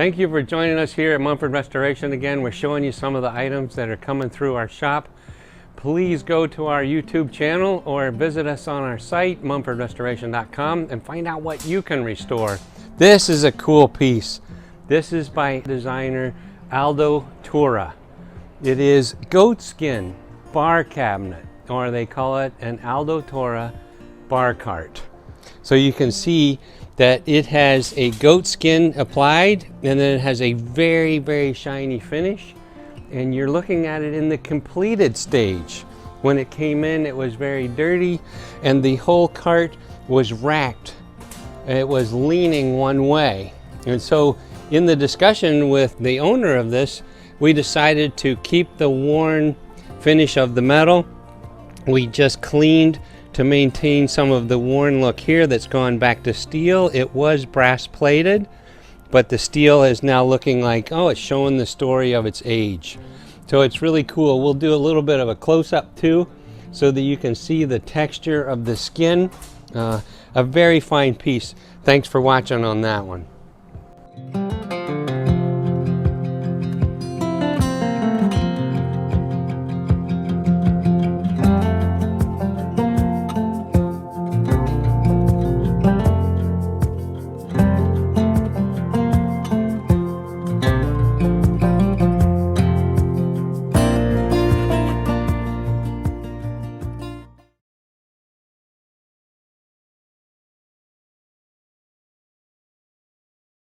Thank you for joining us here at Mumford Restoration. Again, we're showing you some of the items that are coming through our shop. Please go to our YouTube channel or visit us on our site, mumfordrestoration.com, and find out what you can restore. This is a cool piece. This is by designer Aldo Tura. It is goat skin bar cabinet, or they call it an Aldo Tura bar cart. So you can see that it has a goat skin applied, and then it has a very, very shiny finish. And you're looking at it in the completed stage. When it came in, it was very dirty, and the whole cart was racked. It was leaning one way. And so in the discussion with the owner of this, we decided to keep the worn finish of the metal. We just cleaned to maintain some of the worn look here that's gone back to steel. It was brass plated, but the steel is now looking like, oh, it's showing the story of its age. So it's really cool. We'll do a little bit of a close-up too, so that you can see the texture of the skin. A very fine piece. Thanks for watching on that one.